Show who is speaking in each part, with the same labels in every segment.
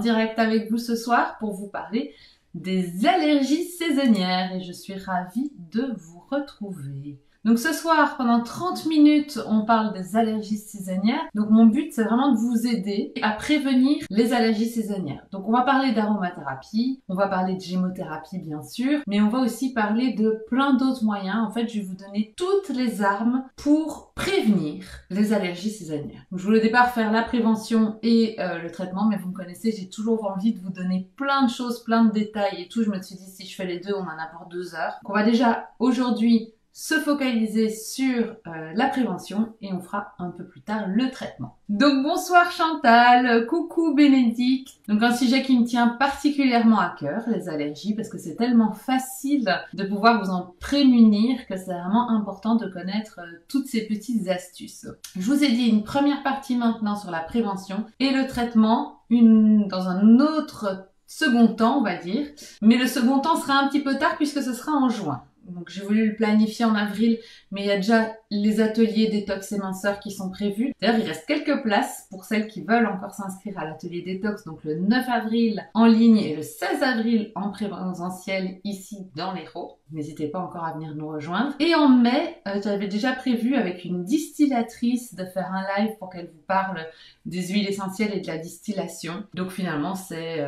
Speaker 1: direct avec vous ce soir pour vous parler des allergies saisonnières et je suis ravie de vous retrouver. Donc ce soir, pendant 30 minutes, on parle des allergies saisonnières. Donc mon but, c'est vraiment de vous aider à prévenir les allergies saisonnières. Donc on va parler d'aromathérapie, on va parler de gémothérapie bien sûr, mais on va aussi parler de plein d'autres moyens. En fait, je vais vous donner toutes les armes pour prévenir les allergies saisonnières. Donc, je voulais au départ faire la prévention et le traitement, mais vous me connaissez, j'ai toujours envie de vous donner plein de choses, plein de détails et tout. Je me suis dit, si je fais les deux, on en a pour 2 heures. Donc on va déjà aujourd'hui se focaliser sur la prévention et on fera un peu plus tard le traitement. Donc bonsoir Chantal, coucou Bénédicte. Donc un sujet qui me tient particulièrement à cœur, les allergies, parce que c'est tellement facile de pouvoir vous en prémunir que c'est vraiment important de connaître toutes ces petites astuces. Je vous ai dit une première partie maintenant sur la prévention et le traitement, dans un autre second temps on va dire, mais le second temps sera un petit peu tard puisque ce sera en juin. Donc j'ai voulu le planifier en avril, mais il y a déjà les ateliers détox et minceur qui sont prévus. D'ailleurs, il reste quelques places pour celles qui veulent encore s'inscrire à l'atelier détox, donc le 9 avril en ligne et le 16 avril en présentiel ici dans l'Hérault. N'hésitez pas encore à venir nous rejoindre. Et en mai, j'avais déjà prévu avec une distillatrice de faire un live pour qu'elle vous parle des huiles essentielles et de la distillation. Donc finalement, c'est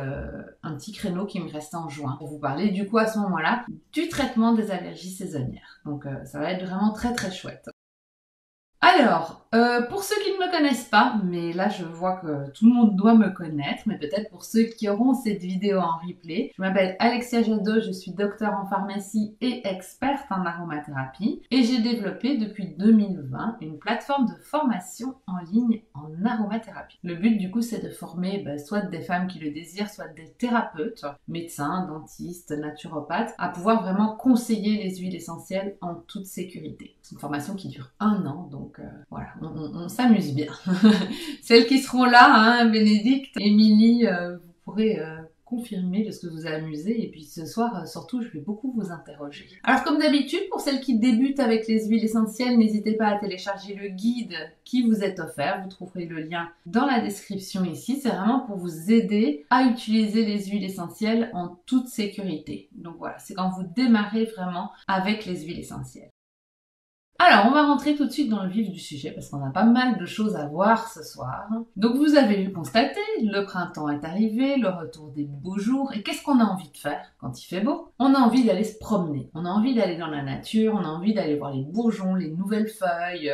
Speaker 1: un petit créneau qui me reste en juin pour vous parler du coup à ce moment-là du traitement des allergies saisonnières. Donc ça va être vraiment très très chouette. Alors, pour ceux qui ne me connaissent pas, mais là je vois que tout le monde doit me connaître, mais peut-être pour ceux qui auront cette vidéo en replay, je m'appelle Alexia Jadot, je suis docteure en pharmacie et experte en aromathérapie et j'ai développé depuis 2020 une plateforme de formation en ligne en aromathérapie. Le but du coup c'est de former soit des femmes qui le désirent, soit des thérapeutes, médecins, dentistes, naturopathes, à pouvoir vraiment conseiller les huiles essentielles en toute sécurité. C'est une formation qui dure 1 an, donc voilà, on s'amuse bien. Celles qui seront là, hein, Bénédicte, Émilie, vous pourrez confirmer de ce que vous avez amusé. Et puis ce soir, surtout, je vais beaucoup vous interroger. Alors comme d'habitude, pour celles qui débutent avec les huiles essentielles, n'hésitez pas à télécharger le guide qui vous est offert. Vous trouverez le lien dans la description ici. C'est vraiment pour vous aider à utiliser les huiles essentielles en toute sécurité. Donc voilà, c'est quand vous démarrez vraiment avec les huiles essentielles. Alors, on va rentrer tout de suite dans le vif du sujet parce qu'on a pas mal de choses à voir ce soir. Donc, vous avez vu constater, le printemps est arrivé, le retour des beaux jours. Et qu'est-ce qu'on a envie de faire quand il fait beau? On a envie d'aller se promener. On a envie d'aller dans la nature, on a envie d'aller voir les bourgeons, les nouvelles feuilles,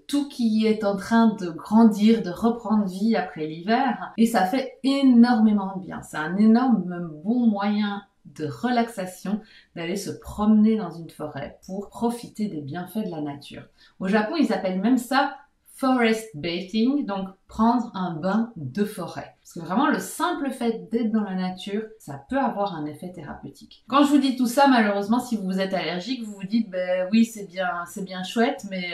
Speaker 1: tout qui est en train de grandir, de reprendre vie après l'hiver. Et ça fait énormément de bien. C'est un énorme bon moyen de relaxation, d'aller se promener dans une forêt pour profiter des bienfaits de la nature. Au Japon, ils appellent même ça forest bathing, donc prendre un bain de forêt. Parce que vraiment, le simple fait d'être dans la nature, ça peut avoir un effet thérapeutique. Quand je vous dis tout ça, malheureusement, si vous êtes allergique, vous vous dites, oui, c'est bien chouette, mais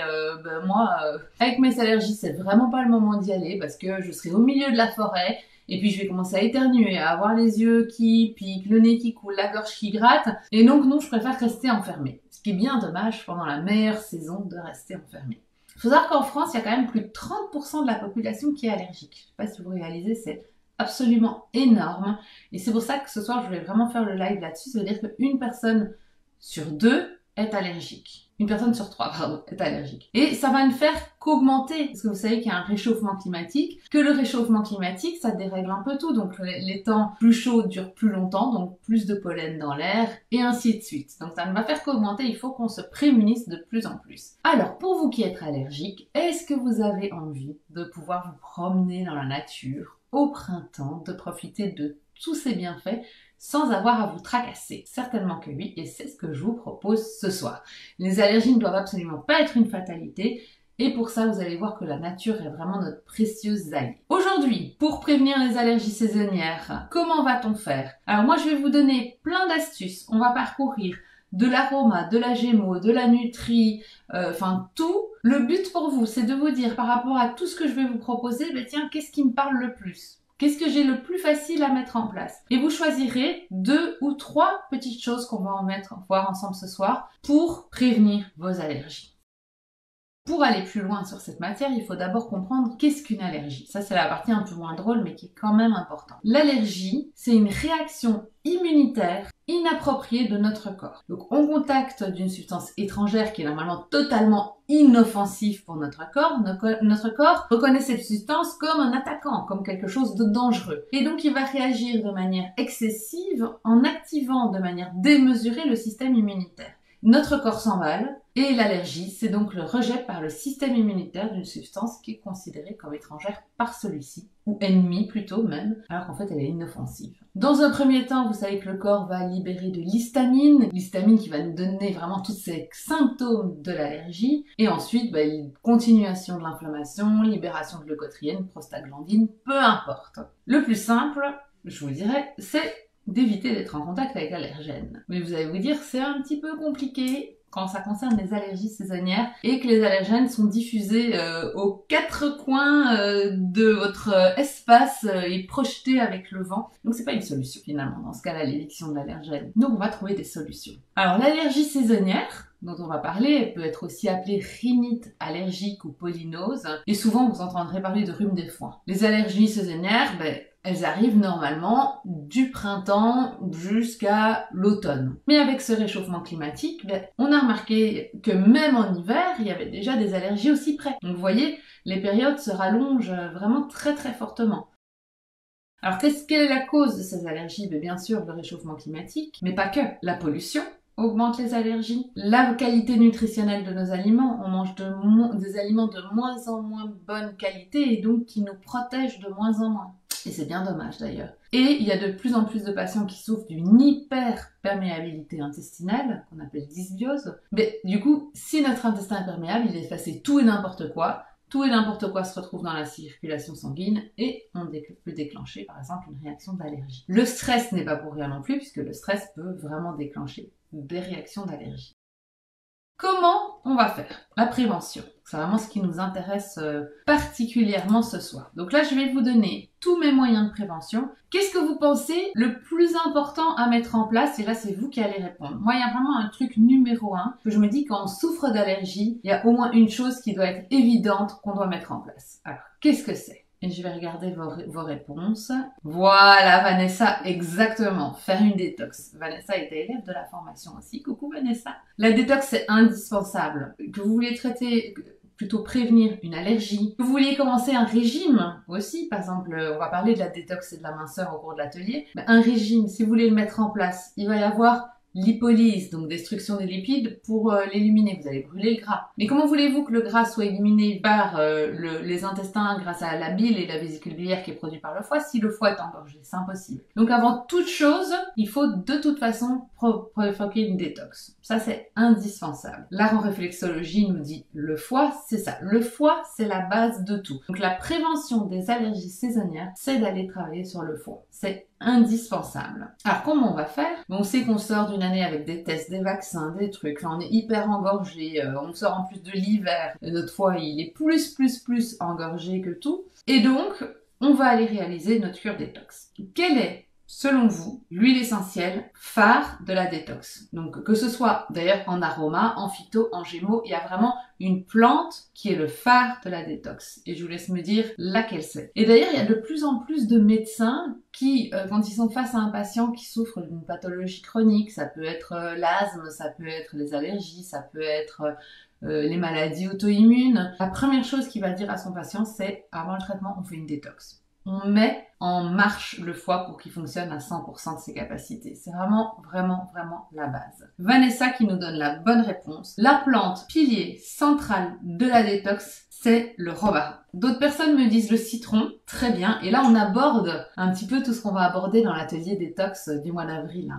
Speaker 1: moi, avec mes allergies, c'est vraiment pas le moment d'y aller parce que je serai au milieu de la forêt. Et puis je vais commencer à éternuer, à avoir les yeux qui piquent, le nez qui coule, la gorge qui gratte. Et donc non, je préfère rester enfermée. Ce qui est bien dommage pendant la meilleure saison de rester enfermée. Il faut savoir qu'en France, il y a quand même plus de 30% de la population qui est allergique. Je ne sais pas si vous réalisez, c'est absolument énorme. Et c'est pour ça que ce soir, je voulais vraiment faire le live là-dessus. Ça veut dire qu'une personne sur 2 est allergique. Une personne sur 3, pardon, est allergique. Et ça va ne faire qu'augmenter, parce que vous savez qu'il y a un réchauffement climatique, que le réchauffement climatique, ça dérègle un peu tout. Donc les temps plus chauds durent plus longtemps, donc plus de pollen dans l'air, et ainsi de suite. Donc ça ne va faire qu'augmenter, il faut qu'on se prémunisse de plus en plus. Alors, pour vous qui êtes allergique, est-ce que vous avez envie de pouvoir vous promener dans la nature au printemps, de profiter de tous ces bienfaits sans avoir à vous tracasser? Certainement que oui, et c'est ce que je vous propose ce soir. Les allergies ne doivent absolument pas être une fatalité, et pour ça, vous allez voir que la nature est vraiment notre précieuse alliée. Aujourd'hui, pour prévenir les allergies saisonnières, comment va-t-on faire? Alors moi, je vais vous donner plein d'astuces. On va parcourir de l'aroma, de la gémo, de la nutri, enfin tout. Le but pour vous, c'est de vous dire par rapport à tout ce que je vais vous proposer, tiens, qu'est-ce qui me parle le plus? Qu'est-ce que j'ai le plus facile à mettre en place? Et vous choisirez 2 ou 3 petites choses qu'on va voir ensemble ce soir pour prévenir vos allergies. pour aller plus loin sur cette matière, il faut d'abord comprendre qu'est-ce qu'une allergie. Ça, c'est la partie un peu moins drôle, mais qui est quand même importante. L'allergie, c'est une réaction immunitaire inappropriée de notre corps. Donc, au contact d'une substance étrangère qui est normalement totalement inoffensive pour notre corps reconnaît cette substance comme un attaquant, comme quelque chose de dangereux. Et donc, il va réagir de manière excessive en activant de manière démesurée le système immunitaire. Notre corps s'emballe et l'allergie, c'est donc le rejet par le système immunitaire d'une substance qui est considérée comme étrangère par celui-ci, ou ennemie plutôt même, alors qu'en fait elle est inoffensive. Dans un premier temps, vous savez que le corps va libérer de l'histamine qui va nous donner vraiment tous ces symptômes de l'allergie, et ensuite, continuation de l'inflammation, libération de leucotriène, prostaglandine, peu importe. Le plus simple, je vous le dirais, c'est d'éviter d'être en contact avec l'allergène. Mais vous allez vous dire, c'est un petit peu compliqué quand ça concerne les allergies saisonnières et que les allergènes sont diffusés aux quatre coins de votre espace et projetés avec le vent. Donc c'est pas une solution finalement dans ce cas-là, l'éviction de l'allergène. Donc on va trouver des solutions. Alors l'allergie saisonnière, dont on va parler, elle peut être aussi appelée rhinite allergique ou polynose, et souvent vous entendrez parler de rhume des foins. Les allergies saisonnières, elles arrivent normalement du printemps jusqu'à l'automne. Mais avec ce réchauffement climatique, on a remarqué que même en hiver, il y avait déjà des allergies aussi près. Donc vous voyez, les périodes se rallongent vraiment très très fortement. Alors quelle est la cause de ces allergies? Bien sûr, le réchauffement climatique, mais pas que. La pollution augmente les allergies. La qualité nutritionnelle de nos aliments, on mange des aliments de moins en moins bonne qualité et donc qui nous protègent de moins en moins. Et c'est bien dommage d'ailleurs. Et il y a de plus en plus de patients qui souffrent d'une hyperperméabilité intestinale, qu'on appelle dysbiose. Mais du coup, si notre intestin est perméable, il efface tout et n'importe quoi. Tout et n'importe quoi se retrouve dans la circulation sanguine et on peut déclencher par exemple une réaction d'allergie. Le stress n'est pas pour rien non plus, puisque le stress peut vraiment déclencher des réactions d'allergie. Comment on va faire? La prévention. C'est vraiment ce qui nous intéresse particulièrement ce soir. Donc là, je vais vous donner tous mes moyens de prévention. Qu'est-ce que vous pensez le plus important à mettre en place? Et là, c'est vous qui allez répondre. Moi, il y a vraiment un truc numéro 1 que je me dis quand on souffre d'allergie, il y a au moins une chose qui doit être évidente qu'on doit mettre en place. Alors, qu'est-ce que c'est? Et je vais regarder vos réponses. Voilà, Vanessa, exactement. Faire une détox. Vanessa était élève de la formation aussi. Coucou Vanessa. La détox, c'est indispensable. Que vous vouliez plutôt prévenir une allergie, que vous vouliez commencer un régime aussi, par exemple, on va parler de la détox et de la minceur au cours de l'atelier. Un régime, si vous voulez le mettre en place, il va y avoir lipolyse, donc destruction des lipides, pour l'éliminer. Vous allez brûler le gras. Mais comment voulez-vous que le gras soit éliminé par les intestins grâce à la bile et la vésicule biliaire qui est produite par le foie si le foie est engorgé? C'est impossible. Donc avant toute chose, il faut de toute façon provoquer une détox. Ça, c'est indispensable. L'art en réflexologie nous dit le foie, c'est ça. Le foie, c'est la base de tout. Donc la prévention des allergies saisonnières, c'est d'aller travailler sur le foie. C'est indispensable. Alors comment on va faire? On sait qu'on sort d'une année avec des tests, des vaccins, des trucs. Enfin, on est hyper engorgé. On sort en plus de l'hiver. Notre foie, il est plus engorgé que tout. Et donc, on va aller réaliser notre cure détox. Quelle est, selon vous, l'huile essentielle phare de la détox? Donc, que ce soit d'ailleurs en aroma, en phyto, en gémeaux, il y a vraiment une plante qui est le phare de la détox. Et je vous laisse me dire laquelle c'est. Et d'ailleurs, il y a de plus en plus de médecins qui, quand ils sont face à un patient qui souffre d'une pathologie chronique, ça peut être l'asthme, ça peut être les allergies, ça peut être les maladies auto-immunes, la première chose qu'il va dire à son patient, c'est avant le traitement, on fait une détox. On met en marche le foie pour qu'il fonctionne à 100% de ses capacités. C'est vraiment la base. Vanessa qui nous donne la bonne réponse. La plante pilier centrale de la détox, c'est le romarin. D'autres personnes me disent le citron, très bien. Et là, on aborde un petit peu tout ce qu'on va aborder dans l'atelier détox du mois d'avril.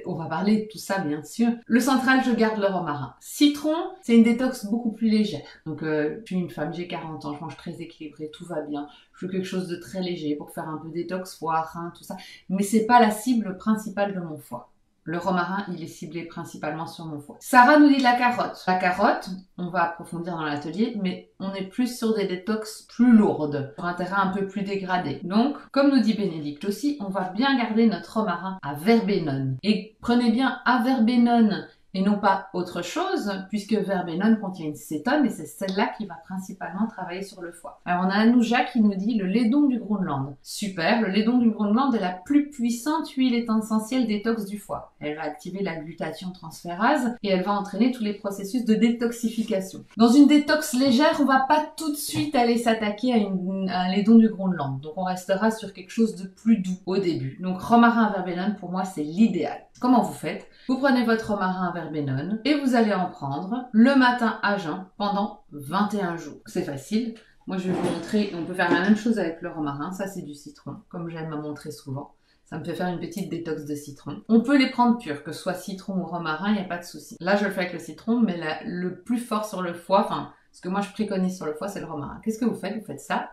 Speaker 1: On va parler de tout ça, bien sûr. Le central, je garde le romarin. Citron, c'est une détox beaucoup plus légère. Donc, je suis une femme, j'ai 40 ans, je mange très équilibré, tout va bien. Je veux quelque chose de très léger pour faire un peu détox, foie, rein, tout ça. Mais c'est pas la cible principale de mon foie. Le romarin, il est ciblé principalement sur mon foie. Sarah nous dit de la carotte. La carotte, on va approfondir dans l'atelier, mais on est plus sur des détox plus lourdes, sur un terrain un peu plus dégradé. Donc, comme nous dit Bénédicte aussi, on va bien garder notre romarin à verbenone. Et prenez bien averbenone et non pas autre chose, puisque verbenone contient une cétone et c'est celle-là qui va principalement travailler sur le foie. Alors on a Anouja qui nous dit le laidon du Groenland. Super, le laidon du Groenland est la plus puissante huile essentielle détox du foie. Elle va activer la glutathion transférase et elle va entraîner tous les processus de détoxification. Dans une détox légère, on va pas tout de suite aller s'attaquer à un laidon du Groenland. Donc on restera sur quelque chose de plus doux au début. Donc romarin verbenone pour moi c'est l'idéal. Comment vous faites? Vous prenez votre romarin verbenone et vous allez en prendre le matin à jeun pendant 21 jours. C'est facile. Moi je vais vous montrer, on peut faire la même chose avec le romarin. Ça c'est du citron, comme j'aime à montrer souvent. Ça me fait faire une petite détox de citron. On peut les prendre purs, que ce soit citron ou romarin, il n'y a pas de souci. Là, je le fais avec le citron, mais le plus fort sur le foie, enfin, ce que moi je préconise sur le foie, c'est le romarin. Qu'est-ce que vous faites? Vous faites ça.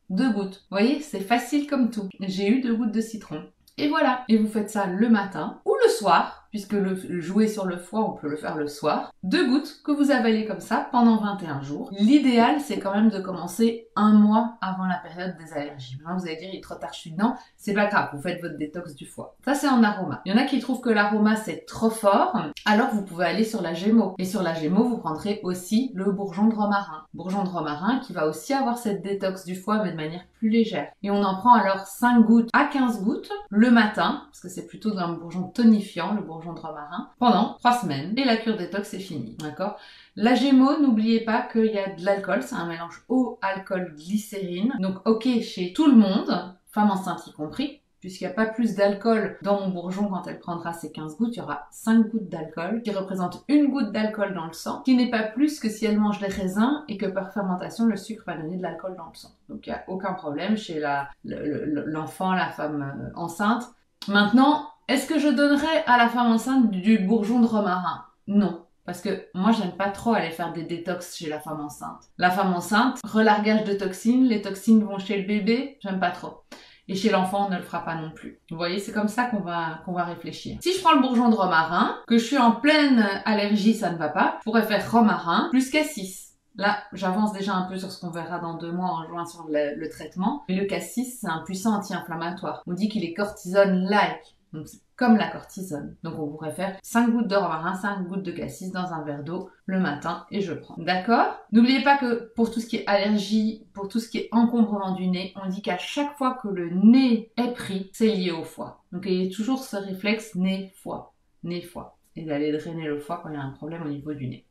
Speaker 1: 2 gouttes. Vous voyez, c'est facile comme tout. J'ai eu 2 gouttes de citron. Et voilà. Et vous faites ça le matin ou le soir, puisque le jouer sur le foie, on peut le faire le soir. 2 gouttes que vous avalez comme ça pendant 21 jours. L'idéal, c'est quand même de commencer 1 mois avant la période des allergies. Maintenant, vous allez dire, il est trop tard, je suis dedans. C'est pas grave, vous faites votre détox du foie. Ça, c'est en aroma. Il y en a qui trouvent que l'aroma, c'est trop fort. Alors, vous pouvez aller sur la Gémeaux. Et sur la Gémeaux, vous prendrez aussi le bourgeon de romarin. Bourgeon de romarin qui va aussi avoir cette détox du foie, mais de manière plus légère. Et on en prend alors 5 gouttes à 15 gouttes le matin, parce que c'est plutôt un bourgeon tonifiant, le bourgeon de romarin, pendant 3 semaines. Et la cure détox est finie, d'accord? La Gémeaux, n'oubliez pas qu'il y a de l'alcool, c'est un mélange eau, alcool, glycérine. Donc ok chez tout le monde, femme enceinte y compris, puisqu'il n'y a pas plus d'alcool dans mon bourgeon quand elle prendra ses 15 gouttes, il y aura 5 gouttes d'alcool, qui représente 1 goutte d'alcool dans le sang, qui n'est pas plus que si elle mange des raisins et que par fermentation, le sucre va donner de l'alcool dans le sang. Donc il n'y a aucun problème chez l'enfant, la femme enceinte. Maintenant, est-ce que je donnerais à la femme enceinte du bourgeon de romarin? Non. Parce que moi, j'aime pas trop aller faire des détox chez la femme enceinte. La femme enceinte, relargage de toxines, les toxines vont chez le bébé, j'aime pas trop. Et chez l'enfant, on ne le fera pas non plus. Vous voyez, c'est comme ça qu'on va réfléchir. Si je prends le bourgeon de romarin, que je suis en pleine allergie, ça ne va pas, je pourrais faire romarin plus cassis. Là, j'avance déjà un peu sur ce qu'on verra dans 2 mois en juin sur le traitement. Mais le cassis, c'est un puissant anti-inflammatoire. On dit qu'il est cortisone-like. Donc c'est comme la cortisone. Donc on pourrait faire 5 gouttes de romarin, 5 gouttes de cassis dans un verre d'eau le matin et je prends. D'accord? N'oubliez pas que pour tout ce qui est allergie, pour tout ce qui est encombrement du nez, on dit qu'à chaque fois que le nez est pris, c'est lié au foie. Donc il y a toujours ce réflexe nez-foie, nez-foie. Et d'aller drainer le foie quand il y a un problème au niveau du nez.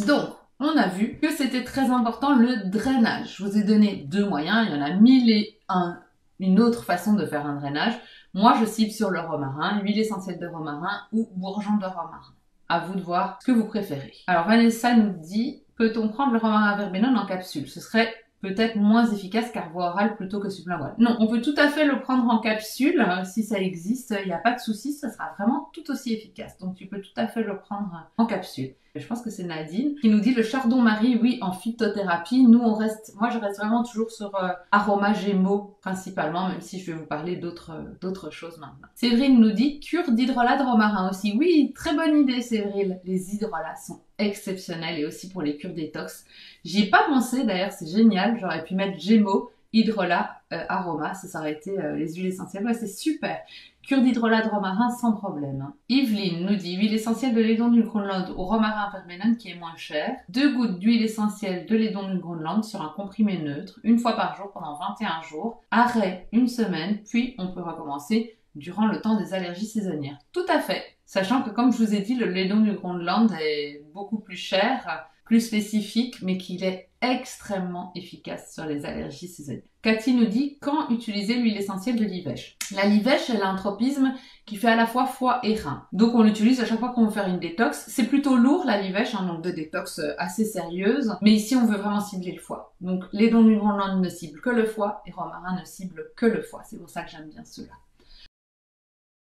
Speaker 1: Donc, on a vu que c'était très important le drainage. Je vous ai donné 2 moyens, il y en a 1001 une autre façon de faire un drainage. Moi, je cible sur le romarin, l'huile essentielle de romarin ou bourgeon de romarin. À vous de voir ce que vous préférez. Alors, Vanessa nous dit, peut-on prendre le romarin verbenone en capsule? Ce serait peut-être moins efficace car voie orale plutôt que sublinguale. Non, on peut tout à fait le prendre en capsule, si ça existe, il n'y a pas de souci, ça sera vraiment tout aussi efficace. Donc tu peux tout à fait le prendre en capsule. Je pense que c'est Nadine qui nous dit le chardon-marie, oui, en phytothérapie. Nous, moi je reste vraiment toujours sur aroma Gémeaux principalement, même si je vais vous parler d'autres choses maintenant. Séverine nous dit cure d'hydrolat de romarin aussi. Oui, très bonne idée Séverine. Les hydrolats sont exceptionnels et aussi pour les cures détox. J'y ai pas pensé d'ailleurs, c'est génial. J'aurais pu mettre Gémeaux, hydrolat, aroma, ça aurait été les huiles essentielles. Ouais, c'est super. Cure d'hydrolat de romarin sans problème. Yveline nous dit huile essentielle de laidon du Groenland au romarin verbenone qui est moins cher. 2 gouttes d'huile essentielle de laidon du Groenland sur un comprimé neutre, 1 fois par jour pendant 21 jours. Arrêt 1 semaine, puis on peut recommencer durant le temps des allergies saisonnières. Tout à fait. Sachant que comme je vous ai dit, le laidon du Groenland est beaucoup plus cher, plus spécifique, mais qu'il est extrêmement efficace sur les allergies saisonnières. Cathy nous dit quand utiliser l'huile essentielle de l'ivèche. La livèche, elle a un tropisme qui fait à la fois foie et rein. Donc on l'utilise à chaque fois qu'on veut faire une détox. C'est plutôt lourd la livèche, donc de détox assez sérieuse. Mais ici on veut vraiment cibler le foie. Donc laidon du Groenland ne cible que le foie et romarin ne cible que le foie. C'est pour ça que j'aime bien ceux-là.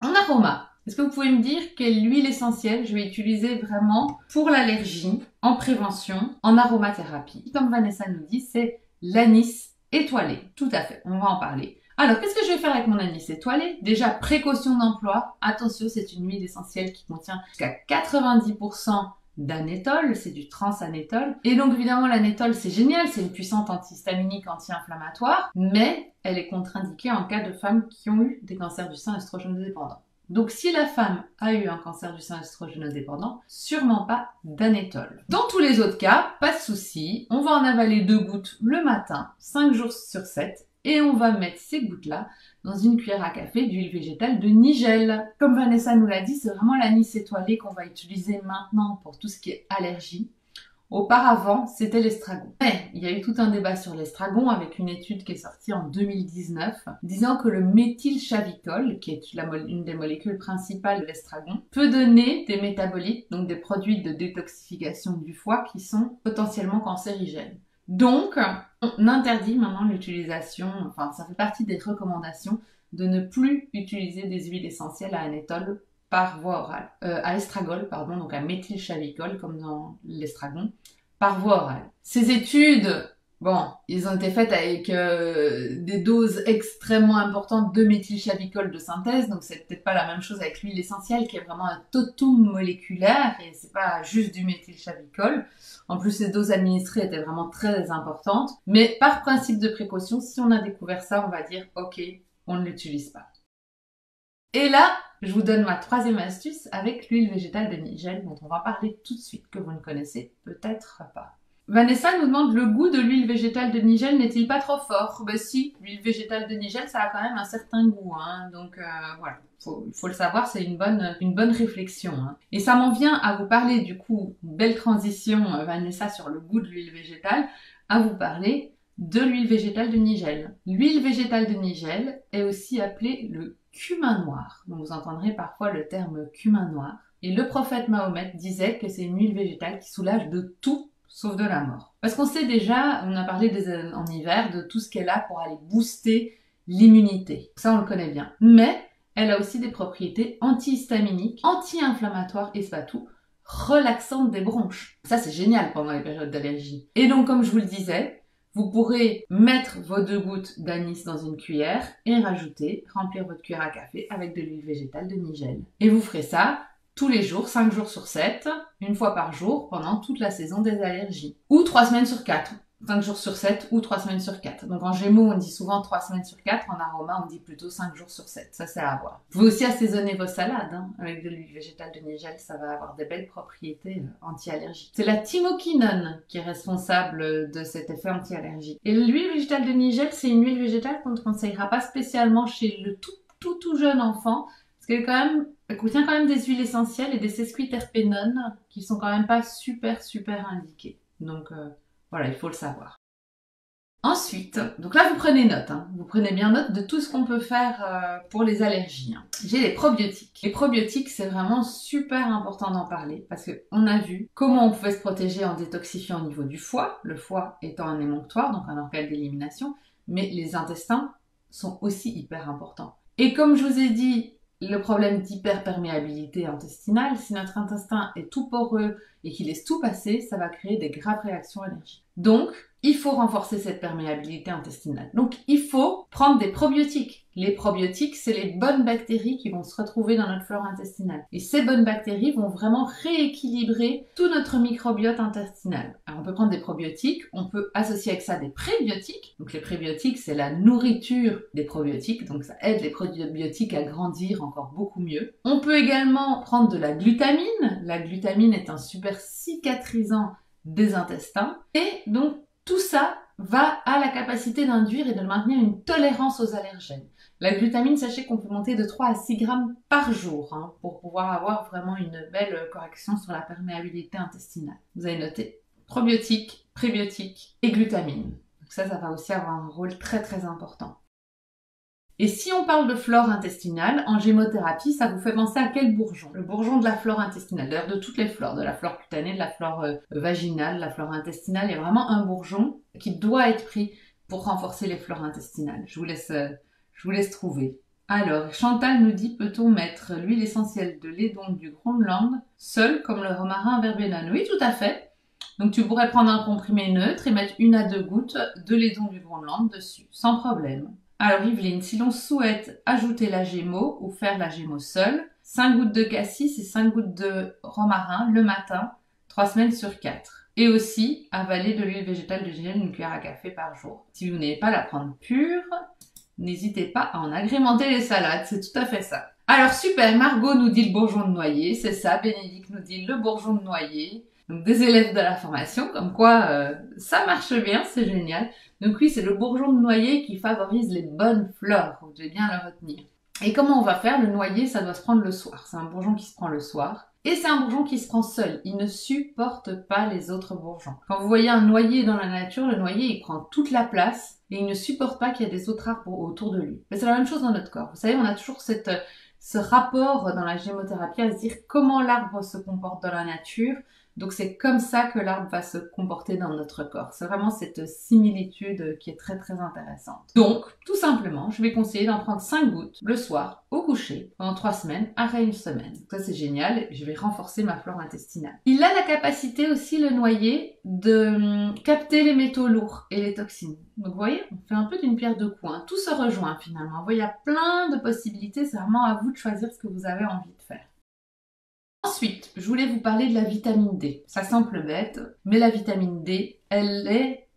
Speaker 1: En aroma, est-ce que vous pouvez me dire quelle huile essentielle je vais utiliser vraiment pour l'allergie, en prévention, en aromathérapie? Comme Vanessa nous dit, c'est l'anis étoilé. Tout à fait, on va en parler. Alors, qu'est-ce que je vais faire avec mon anis étoilé? Déjà, précaution d'emploi. Attention, c'est une huile essentielle qui contient jusqu'à 90% d'anétol, c'est du transanétol. Et donc, évidemment, l'anétol, c'est génial, c'est une puissante antihistaminique, anti-inflammatoire, mais elle est contre-indiquée en cas de femmes qui ont eu des cancers du sein œstrogène dépendants. Donc si la femme a eu un cancer du sein œstrogénodépendant, sûrement pas d'anétol. Dans tous les autres cas, pas de souci, on va en avaler 2 gouttes le matin, 5 jours sur 7, et on va mettre ces gouttes-là dans une cuillère à café d'huile végétale de Nigel. Comme Vanessa nous l'a dit, c'est vraiment l'anis étoilé qu'on va utiliser maintenant pour tout ce qui est allergie. Auparavant, c'était l'estragon. Mais il y a eu tout un débat sur l'estragon avec une étude qui est sortie en 2019 disant que le méthylchavicol, qui est une des molécules principales de l'estragon, peut donner des métabolites, donc des produits de détoxification du foie qui sont potentiellement cancérigènes. Donc, on interdit maintenant l'utilisation, enfin ça fait partie des recommandations de ne plus utiliser des huiles essentielles à anétol par voie orale, à estragol, pardon, donc à méthylchavicol comme dans l'estragon, par voie orale. Ces études, bon, ils ont été faites avec des doses extrêmement importantes de méthylchavicol de synthèse, donc c'est peut-être pas la même chose avec l'huile essentielle qui est vraiment un totum moléculaire et c'est pas juste du méthylchavicol. En plus, les doses administrées étaient vraiment très importantes, mais par principe de précaution, si on a découvert ça, on va dire ok, on ne l'utilise pas. Et là, je vous donne ma troisième astuce avec l'huile végétale de Nigel dont on va parler tout de suite, que vous ne connaissez peut-être pas. Vanessa nous demande le goût de l'huile végétale de Nigel n'est-il pas trop fort? Ben si, l'huile végétale de Nigel ça a quand même un certain goût, hein, donc voilà, il faut le savoir, c'est une bonne réflexion. Hein. Et ça m'en vient à vous parler du coup, belle transition Vanessa sur le goût de l'huile végétale, à vous parler de l'huile végétale de Nigel. L'huile végétale de Nigel est aussi appelée le cumin noir. Donc vous entendrez parfois le terme cumin noir. Et le prophète Mahomet disait que c'est une huile végétale qui soulage de tout sauf de la mort. Parce qu'on sait déjà, on a parlé en hiver, de tout ce qu'elle a pour aller booster l'immunité. Ça on le connaît bien. Mais elle a aussi des propriétés antihistaminiques, anti-inflammatoires et surtout relaxantes des bronches. Ça c'est génial pendant les périodes d'allergie. Et donc comme je vous le disais, vous pourrez mettre vos 2 gouttes d'anis dans une cuillère et remplir votre cuillère à café avec de l'huile végétale de Nigel. Et vous ferez ça tous les jours, 5 jours sur 7, une fois par jour pendant toute la saison des allergies. Ou 3 semaines sur 4, 5 jours sur 7 ou 3 semaines sur 4. Donc en Gémeaux, on dit souvent 3 semaines sur 4, en aroma, on dit plutôt 5 jours sur 7. Ça, c'est à voir. Vous pouvez aussi assaisonner vos salades avec de l'huile végétale de Nigel, ça va avoir des belles propriétés anti-allergiques. C'est la thymoquinone qui est responsable de cet effet anti-allergique. Et l'huile végétale de Nigel, c'est une huile végétale qu'on ne conseillera pas spécialement chez le tout jeune enfant, parce qu'elle contient quand même des huiles essentielles et des sesquiterpénones qui sont quand même pas super indiquées. Donc voilà, il faut le savoir. Ensuite, donc là vous prenez note, vous prenez bien note de tout ce qu'on peut faire pour les allergies. J'ai les probiotiques. Les probiotiques, c'est vraiment super important d'en parler parce qu'on a vu comment on pouvait se protéger en détoxifiant au niveau du foie, le foie étant un émonctoire, donc un organe d'élimination, mais les intestins sont aussi hyper importants. Et comme je vous ai dit, le problème d'hyperperméabilité intestinale, si notre intestin est tout poreux et qu'il laisse tout passer, ça va créer des graves réactions allergiques. Donc, il faut renforcer cette perméabilité intestinale. Donc, il faut prendre des probiotiques. Les probiotiques, c'est les bonnes bactéries qui vont se retrouver dans notre flore intestinale. Et ces bonnes bactéries vont vraiment rééquilibrer tout notre microbiote intestinal. Alors, on peut prendre des probiotiques, on peut associer avec ça des prébiotiques. Donc, les prébiotiques, c'est la nourriture des probiotiques. Donc, ça aide les probiotiques à grandir encore beaucoup mieux. On peut également prendre de la glutamine. La glutamine est un super cicatrisant des intestins. Et donc, tout ça va à la capacité d'induire et de maintenir une tolérance aux allergènes. La glutamine, sachez qu'on peut monter de 3 à 6 grammes par jour pour pouvoir avoir vraiment une belle correction sur la perméabilité intestinale. Vous avez noté probiotiques, prébiotiques et glutamine. Donc ça va aussi avoir un rôle très important. Et si on parle de flore intestinale, en gémothérapie, ça vous fait penser à quel bourgeon? Le bourgeon de la flore intestinale, d'ailleurs de toutes les flores, de la flore cutanée, de la flore vaginale, de la flore intestinale, il y a vraiment un bourgeon qui doit être pris pour renforcer les flores intestinales. Je vous laisse trouver. Alors, Chantal nous dit, peut-on mettre l'huile essentielle de l'édon du Groenland seul comme le romarin verbenone? Oui, tout à fait. Donc tu pourrais prendre un comprimé neutre et mettre 1 à 2 gouttes de l'édon du Groenland dessus, sans problème. Alors Yveline, si l'on souhaite ajouter la gémeaux ou faire la gémeaux seule, 5 gouttes de cassis et 5 gouttes de romarin le matin, 3 semaines sur 4. Et aussi avaler de l'huile végétale de Nigel, une cuillère à café par jour. Si vous n'avez pas la prendre pure, n'hésitez pas à en agrémenter les salades, c'est tout à fait ça. Alors super, Margot nous dit le bourgeon de noyer, c'est ça, Bénédicte nous dit le bourgeon de noyer. Donc des élèves de la formation, comme quoi ça marche bien, c'est génial. Donc oui, c'est le bourgeon de noyer qui favorise les bonnes fleurs, vous devez bien le retenir. Et comment on va faire? Le noyer, ça doit se prendre le soir. C'est un bourgeon qui se prend le soir. Et c'est un bourgeon qui se prend seul. Il ne supporte pas les autres bourgeons. Quand vous voyez un noyer dans la nature, le noyer, il prend toute la place et il ne supporte pas qu'il y ait des autres arbres autour de lui. Mais c'est la même chose dans notre corps. Vous savez, on a toujours ce rapport dans la gémothérapie à se dire comment l'arbre se comporte dans la nature. Donc c'est comme ça que l'arbre va se comporter dans notre corps. C'est vraiment cette similitude qui est très très intéressante. Donc, tout simplement, je vais conseiller d'en prendre 5 gouttes le soir au coucher pendant 3 semaines, après une semaine. Ça c'est génial, je vais renforcer ma flore intestinale. Il a la capacité aussi, le noyer, de capter les métaux lourds et les toxines. Donc vous voyez, on fait un peu d'une pierre deux coups. Tout se rejoint finalement. Vous voyez, il y a plein de possibilités, c'est vraiment à vous de choisir ce que vous avez envie de faire. Ensuite, je voulais vous parler de la vitamine D. Ça semble bête, mais la vitamine D, elle est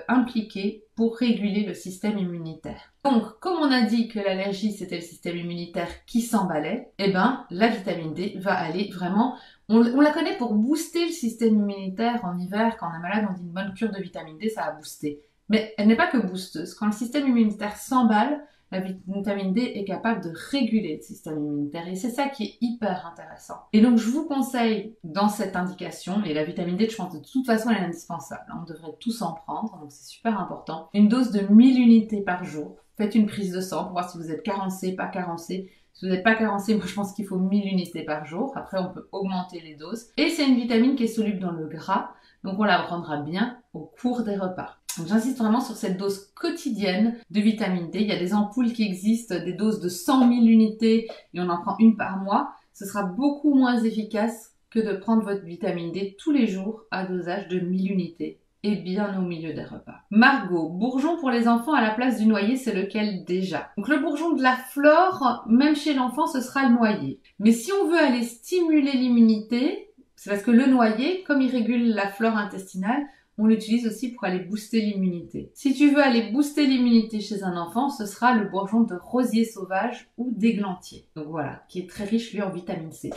Speaker 1: impliquée pour réguler le système immunitaire. Donc, comme on a dit que l'allergie, c'était le système immunitaire qui s'emballait, eh ben, la vitamine D va aller vraiment... On la connaît pour booster le système immunitaire en hiver. Quand on est malade, on dit une bonne cure de vitamine D, ça va booster. Mais elle n'est pas que boosteuse. Quand le système immunitaire s'emballe, la vitamine D est capable de réguler le système immunitaire et c'est ça qui est hyper intéressant. Et donc je vous conseille dans cette indication, et la vitamine D je pense de toute façon elle est indispensable, on devrait tous en prendre, donc c'est super important, une dose de 1000 unités par jour. Faites une prise de sang pour voir si vous êtes carencé, pas carencé. Si vous n'êtes pas carencé, moi je pense qu'il faut 1000 unités par jour, après on peut augmenter les doses. Et c'est une vitamine qui est soluble dans le gras, donc on la prendra bien au cours des repas. Donc j'insiste vraiment sur cette dose quotidienne de vitamine D. Il y a des ampoules qui existent, des doses de 100 000 unités et on en prend une par mois. Ce sera beaucoup moins efficace que de prendre votre vitamine D tous les jours à dosage de 1000 unités et bien au milieu des repas. Margot, bourgeon pour les enfants à la place du noyer, c'est lequel déjà? Donc le bourgeon de la flore, même chez l'enfant, ce sera le noyer. Mais si on veut aller stimuler l'immunité, c'est parce que le noyer, comme il régule la flore intestinale, on l'utilise aussi pour aller booster l'immunité. Si tu veux aller booster l'immunité chez un enfant, ce sera le bourgeon de rosier sauvage ou d'églantier. Donc voilà, qui est très riche lui en vitamine C.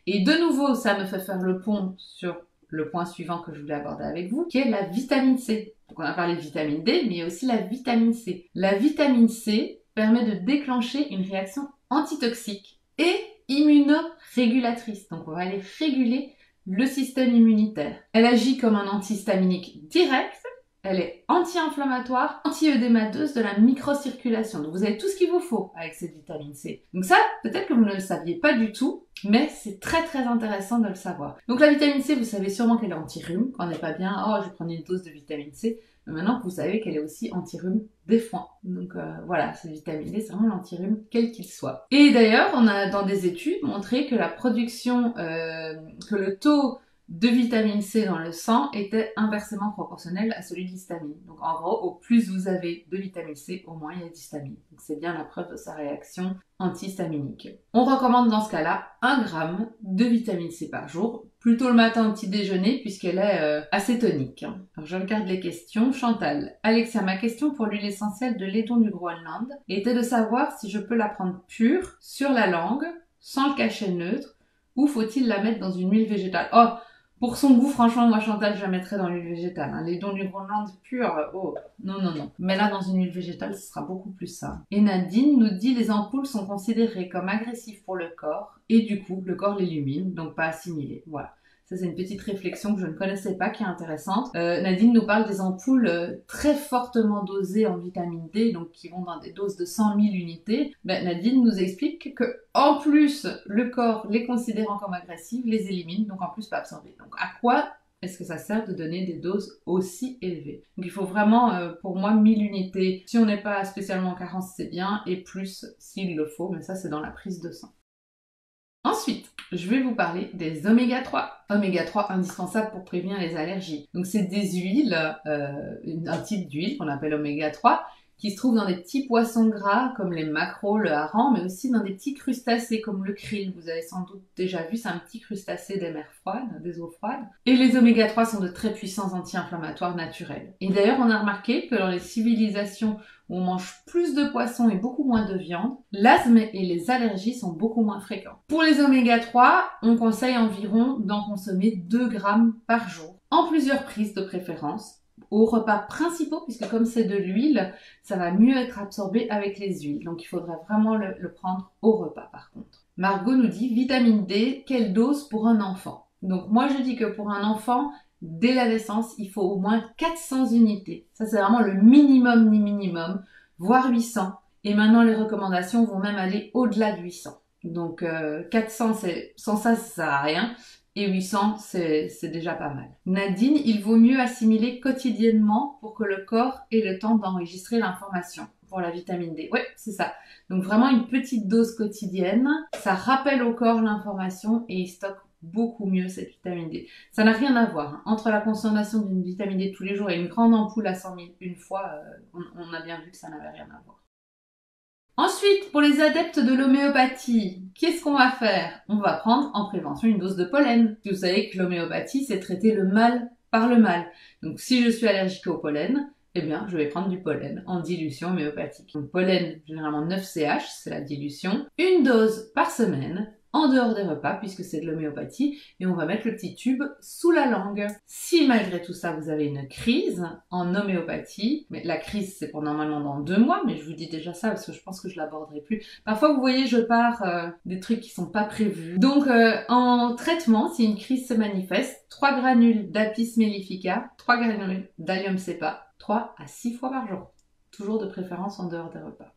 Speaker 1: Et de nouveau, ça me fait faire le pont sur le point suivant que je voulais aborder avec vous, qui est la vitamine C. Donc on a parlé de vitamine D, mais il y a aussi la vitamine C. La vitamine C permet de déclencher une réaction antitoxique et immunorégulatrice. Donc on va aller réguler le système immunitaire. Elle agit comme un antihistaminique direct, elle est anti-inflammatoire, anti-œdémateuse de la microcirculation. Donc vous avez tout ce qu'il vous faut avec cette vitamine C. Donc ça, peut-être que vous ne le saviez pas du tout, mais c'est très très intéressant de le savoir. Donc la vitamine C, vous savez sûrement qu'elle est anti-rhume. Quand on n'est pas bien, oh je vais prendre une dose de vitamine C. Mais maintenant que vous savez qu'elle est aussi anti-rhume des foins. Donc voilà, cette vitamine D, c'est vraiment l'anti-rhume quel qu'il soit. Et d'ailleurs, on a dans des études montré que la production, que le taux de vitamine C dans le sang était inversement proportionnel à celui de l'histamine. Donc en gros, au plus vous avez de vitamine C, au moins il y a d'histamine. Donc c'est bien la preuve de sa réaction antihistaminique. On recommande dans ce cas-là 1 gramme de vitamine C par jour, plutôt le matin au petit déjeuner puisqu'elle est assez tonique. Alors je regarde les questions. Chantal, Alexia, ma question pour l'huile essentielle de laiton du Groenland était de savoir si je peux la prendre pure sur la langue, sans le cachet neutre, ou faut-il la mettre dans une huile végétale? Oh, pour son goût, franchement, moi, Chantal, je la mettrais dans l'huile végétale. Les dons du Groenland pur, oh, non, non, non. Mais là, dans une huile végétale, ce sera beaucoup plus sain. Et Nadine nous dit, les ampoules sont considérées comme agressives pour le corps, et du coup, le corps l'illumine, donc pas assimilé. Voilà. Ça, c'est une petite réflexion que je ne connaissais pas, qui est intéressante. Nadine nous parle des ampoules très fortement dosées en vitamine D, donc qui vont dans des doses de 100 000 unités. Nadine nous explique que, en plus, le corps, les considérant comme agressives, les élimine, donc en plus pas absorber. Donc à quoi est-ce que ça sert de donner des doses aussi élevées? Donc il faut vraiment, pour moi, 1000 unités. Si on n'est pas spécialement en carence, c'est bien, et plus s'il le faut, mais ça c'est dans la prise de sang. Ensuite, je vais vous parler des oméga 3. Oméga 3 indispensables pour prévenir les allergies. Donc c'est des huiles, un type d'huile qu'on appelle oméga 3, qui se trouvent dans des petits poissons gras comme les maquereaux, le hareng, mais aussi dans des petits crustacés comme le krill. Vous avez sans doute déjà vu, c'est un petit crustacé des mers froides, des eaux froides. Et les oméga 3 sont de très puissants anti-inflammatoires naturels. Et d'ailleurs, on a remarqué que dans les civilisations où on mange plus de poissons et beaucoup moins de viande, l'asthme et les allergies sont beaucoup moins fréquents. Pour les oméga 3, on conseille environ d'en consommer 2 grammes par jour, en plusieurs prises de préférence, aux repas principaux, puisque comme c'est de l'huile, ça va mieux être absorbé avec les huiles. Donc il faudra vraiment le prendre au repas par contre. Margot nous dit, vitamine D, quelle dose pour un enfant? Donc moi je dis que pour un enfant, dès la naissance, il faut au moins 400 unités. Ça, c'est vraiment le minimum ni minimum, voire 800. Et maintenant, les recommandations vont même aller au-delà de 800. Donc, 400, sans ça sert à rien. Et 800, c'est déjà pas mal. Nadine, il vaut mieux assimiler quotidiennement pour que le corps ait le temps d'enregistrer l'information pour la vitamine D. Ouais, c'est ça. Donc, vraiment une petite dose quotidienne. Ça rappelle au corps l'information et il stocke beaucoup mieux cette vitamine D. Ça n'a rien à voir. Entre la consommation d'une vitamine D tous les jours et une grande ampoule à 100 000 une fois, on a bien vu que ça n'avait rien à voir. Ensuite, pour les adeptes de l'homéopathie, qu'est-ce qu'on va faire? On va prendre en prévention une dose de pollen. Vous savez que l'homéopathie, c'est traiter le mal par le mal. Donc si je suis allergique au pollen, eh bien, je vais prendre du pollen en dilution homéopathique. Donc pollen, généralement 9 CH, c'est la dilution. Une dose par semaine, en dehors des repas, puisque c'est de l'homéopathie, et on va mettre le petit tube sous la langue. Si malgré tout ça, vous avez une crise en homéopathie, mais la crise c'est pour normalement dans 2 mois, mais je vous dis déjà ça parce que je pense que je l'aborderai plus. Parfois, vous voyez, je pars des trucs qui sont pas prévus. Donc, en traitement, si une crise se manifeste, 3 granules d'Apis mellifica, 3 granules d'Allium cepa, 3 à 6 fois par jour. Toujours de préférence en dehors des repas.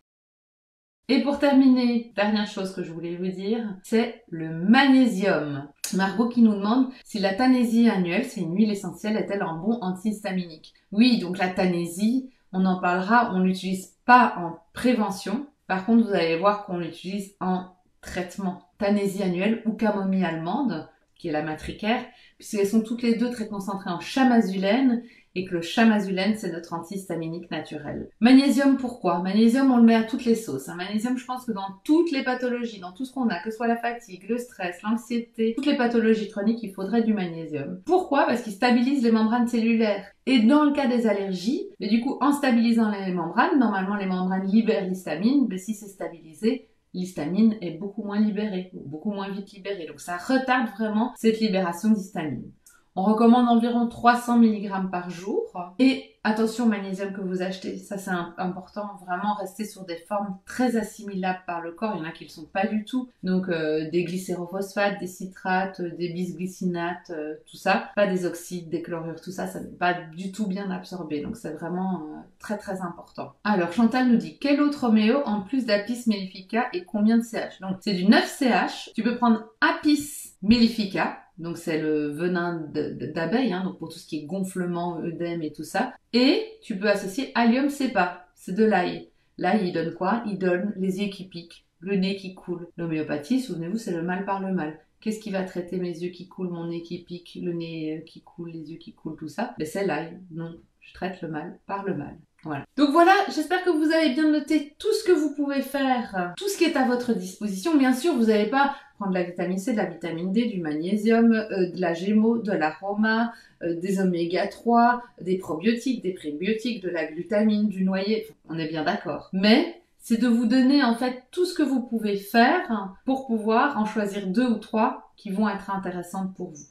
Speaker 1: Et pour terminer, dernière chose que je voulais vous dire, c'est le magnésium. Margot qui nous demande si la Tanésie annuelle, c'est une huile essentielle, est-elle un bon antihistaminique? Oui, donc la Tanésie, on en parlera, on l'utilise pas en prévention. Par contre, vous allez voir qu'on l'utilise en traitement. Tanésie annuelle ou camomille allemande, qui est la matricaire, puisqu'elles sont toutes les deux très concentrées en chamazulène, et que le chamazulène, c'est notre antihistaminique naturel. Magnésium, pourquoi? Magnésium, on le met à toutes les sauces. Magnésium, je pense que dans toutes les pathologies, dans tout ce qu'on a, que ce soit la fatigue, le stress, l'anxiété, toutes les pathologies chroniques, il faudrait du magnésium. Pourquoi? Parce qu'il stabilise les membranes cellulaires. Et dans le cas des allergies, mais du coup, en stabilisant les membranes, normalement les membranes libèrent l'histamine, mais si c'est stabilisé, l'histamine est beaucoup moins libérée, beaucoup moins vite libérée. Donc ça retarde vraiment cette libération d'histamine. On recommande environ 300 mg par jour. Et attention au magnésium que vous achetez, ça c'est important, vraiment rester sur des formes très assimilables par le corps. Il y en a qui ne le sont pas du tout. Donc des glycérophosphates, des citrates, des bisglycinates, tout ça. Pas des oxydes, des chlorures, tout ça, ça n'est pas du tout bien absorbé. Donc c'est vraiment très très important. Alors Chantal nous dit, quel autre homéo en plus d'Apis mellifica et combien de CH? Donc c'est du 9 CH. Tu peux prendre Apis mellifica. Donc c'est le venin d'abeille, hein, donc pour tout ce qui est gonflement, œdème et tout ça. Et tu peux associer Allium cepa, c'est de l'ail. L'ail, il donne quoi? Il donne les yeux qui piquent, le nez qui coule. L'homéopathie, souvenez-vous, c'est le mal par le mal. Qu'est-ce qui va traiter mes yeux qui coulent, mon nez qui pique, le nez qui coule, les yeux qui coulent, tout ça? Ben c'est l'ail. Non, je traite le mal par le mal. Voilà. Donc voilà, j'espère que vous avez bien noté tout ce que vous pouvez faire, tout ce qui est à votre disposition. Bien sûr, vous n'allez pas prendre de la vitamine C, de la vitamine D, du magnésium, de la gémo, de l'aroma, des oméga 3, des probiotiques, des prébiotiques, de la glutamine, du noyer. On est bien d'accord. Mais c'est de vous donner en fait tout ce que vous pouvez faire pour pouvoir en choisir 2 ou 3 qui vont être intéressantes pour vous.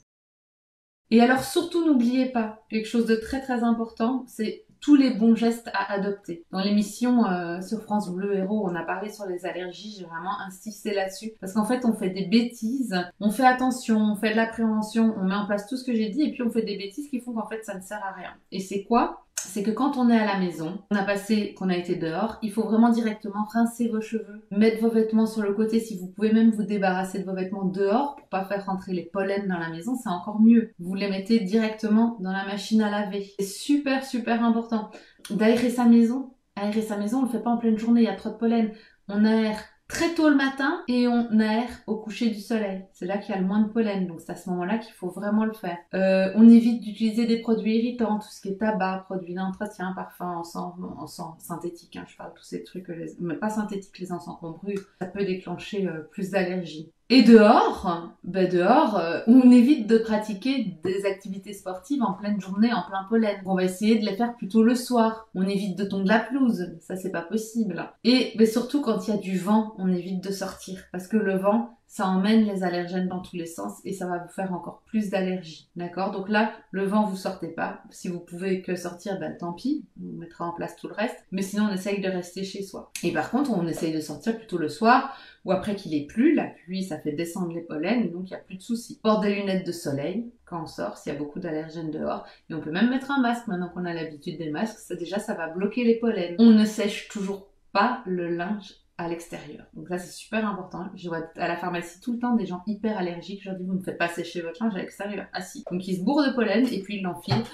Speaker 1: Et alors surtout n'oubliez pas, quelque chose de très très important, c'est tous les bons gestes à adopter. Dans l'émission sur France Bleu Héros, on a parlé sur les allergies, j'ai vraiment insisté là-dessus. Parce qu'en fait, on fait des bêtises, on fait attention, on fait de la prévention, on met en place tout ce que j'ai dit, et puis on fait des bêtises qui font qu'en fait, ça ne sert à rien. Et c'est quoi? C'est que quand on est à la maison, qu'on a été dehors, il faut vraiment directement rincer vos cheveux, mettre vos vêtements sur le côté. Si vous pouvez même vous débarrasser de vos vêtements dehors pour pas faire rentrer les pollens dans la maison, c'est encore mieux. Vous les mettez directement dans la machine à laver. C'est super super important. D'aérer sa maison. Aérer sa maison, on le fait pas en pleine journée, il y a trop de pollen. On aère très tôt le matin et on aère au coucher du soleil. C'est là qu'il y a le moins de pollen, donc c'est à ce moment-là qu'il faut vraiment le faire. On évite d'utiliser des produits irritants, tout ce qui est tabac, produits d'entretien, parfums, encens synthétique, hein, je parle de tous ces trucs, mais pas synthétiques, les encens qu'on brûle, ça peut déclencher plus d'allergies. Et dehors, on évite de pratiquer des activités sportives en pleine journée, en plein pollen. On va essayer de les faire plutôt le soir. On évite de tondre la pelouse, ça c'est pas possible. Et surtout quand il y a du vent, on évite de sortir parce que le vent, ça emmène les allergènes dans tous les sens et ça va vous faire encore plus d'allergies. D'accord? Donc là, le vent, vous sortez pas. Si vous pouvez que sortir, tant pis, on mettra en place tout le reste. Mais sinon, on essaye de rester chez soi. Et par contre, on essaye de sortir plutôt le soir ou après qu'il ait plu. La pluie, ça fait descendre les pollens, donc il n'y a plus de soucis. Porte des lunettes de soleil quand on sort, s'il y a beaucoup d'allergènes dehors. Et on peut même mettre un masque maintenant qu'on a l'habitude des masques. Ça va bloquer les pollens. On ne sèche toujours pas le linge à l'extérieur. Donc ça c'est super important. Je vois à la pharmacie tout le temps des gens hyper allergiques. Je leur dis vous ne faites pas sécher votre linge à l'extérieur. Ah si. Donc ils se bourrent de pollen et puis ils l'enfilent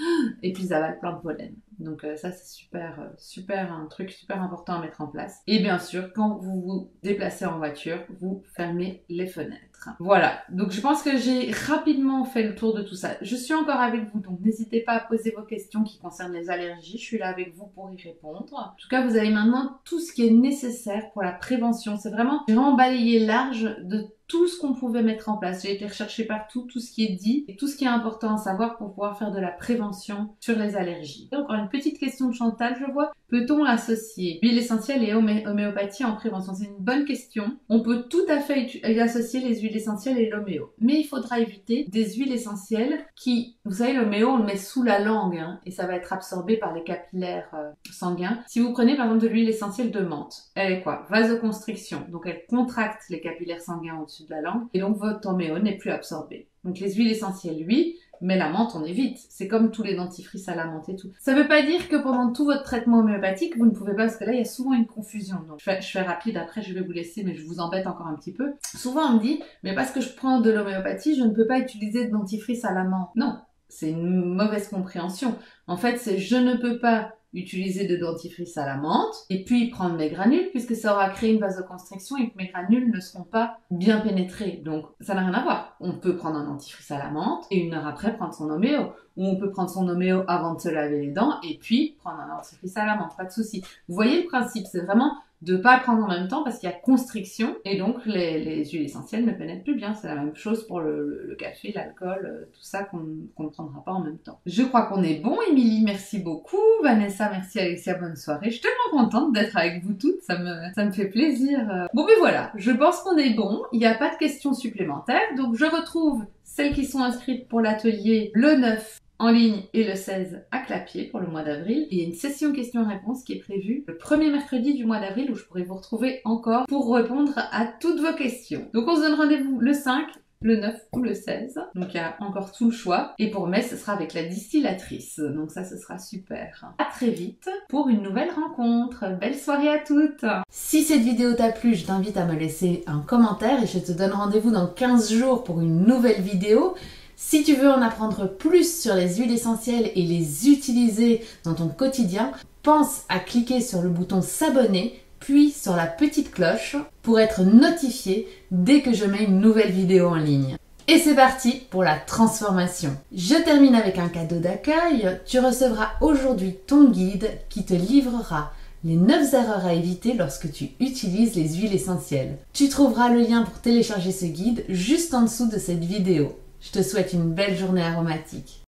Speaker 1: et puis ils avalent plein de pollen. Donc ça c'est un truc super important à mettre en place. Et bien sûr quand vous vous déplacez en voiture, vous fermez les fenêtres. Voilà. Donc je pense que j'ai rapidement fait le tour de tout ça. Je suis encore avec vous, donc n'hésitez pas à poser vos questions qui concernent les allergies. Je suis là avec vous pour y répondre. En tout cas vous avez maintenant tout ce qui est nécessaire pour la prévention. J'ai vraiment balayé large de tout ce qu'on pouvait mettre en place. J'ai été rechercher partout tout ce qui est dit et tout ce qui est important à savoir pour pouvoir faire de la prévention sur les allergies. Et encore une petite question de Chantal, je vois. Peut-on associer huile essentielle et homéopathie en prévention? C'est une bonne question. On peut tout à fait associer les huiles essentielles et l'homéo. Mais il faudra éviter des huiles essentielles qui, vous savez, l'homéo, on le met sous la langue et ça va être absorbé par les capillaires sanguins. Si vous prenez par exemple de l'huile essentielle de menthe, elle est quoi? Vasoconstriction. Donc elle contracte les capillaires sanguins au-dessus de la langue et donc votre homéo n'est plus absorbé. Donc les huiles essentielles, oui, mais la menthe, on évite. C'est comme tous les dentifrices à la menthe et tout. Ça veut pas dire que pendant tout votre traitement homéopathique, vous ne pouvez pas, parce que là, il y a souvent une confusion. Donc, je fais rapide, après, je vais vous laisser, mais je vous embête encore un petit peu. Souvent, on me dit, mais parce que je prends de l'homéopathie, je ne peux pas utiliser de dentifrice à la menthe. Non, c'est une mauvaise compréhension. En fait, c'est je ne peux pas utiliser de dentifrice à la menthe et puis prendre mes granules puisque ça aura créé une vasoconstriction et que mes granules ne seront pas bien pénétrées. Donc ça n'a rien à voir. On peut prendre un dentifrice à la menthe et 1 heure après prendre son homéo. Ou on peut prendre son homéo avant de se laver les dents et puis prendre un dentifrice à la menthe. Pas de souci. Vous voyez le principe, c'est vraiment de pas le prendre en même temps parce qu'il y a constriction et donc les huiles essentielles ne pénètrent plus bien. C'est la même chose pour le café, l'alcool, tout ça qu'on ne prendra pas en même temps. Je crois qu'on est bon. Émilie, merci beaucoup. Vanessa, merci. Alexia, bonne soirée. Je suis tellement contente d'être avec vous toutes. Ça me fait plaisir. Bon, mais voilà. Je pense qu'on est bon. Il n'y a pas de questions supplémentaires. Donc, je retrouve celles qui sont inscrites pour l'atelier le 9 en ligne et le 16 à Clapier pour le mois d'avril. Et il y a une session questions-réponses qui est prévue le premier mercredi du mois d'avril où je pourrai vous retrouver encore pour répondre à toutes vos questions. Donc on se donne rendez-vous le 5, le 9 ou le 16. Donc il y a encore tout le choix. Et pour mai, ce sera avec la distillatrice. Donc ça, ce sera super. À très vite pour une nouvelle rencontre. Belle soirée à toutes. Si cette vidéo t'a plu, je t'invite à me laisser un commentaire et je te donne rendez-vous dans 15 jours pour une nouvelle vidéo. Si tu veux en apprendre plus sur les huiles essentielles et les utiliser dans ton quotidien, pense à cliquer sur le bouton s'abonner, puis sur la petite cloche pour être notifié dès que je mets une nouvelle vidéo en ligne. Et c'est parti pour la transformation. Je termine avec un cadeau d'accueil. Tu recevras aujourd'hui ton guide qui te livrera les 9 erreurs à éviter lorsque tu utilises les huiles essentielles. Tu trouveras le lien pour télécharger ce guide juste en dessous de cette vidéo. Je te souhaite une belle journée aromatique.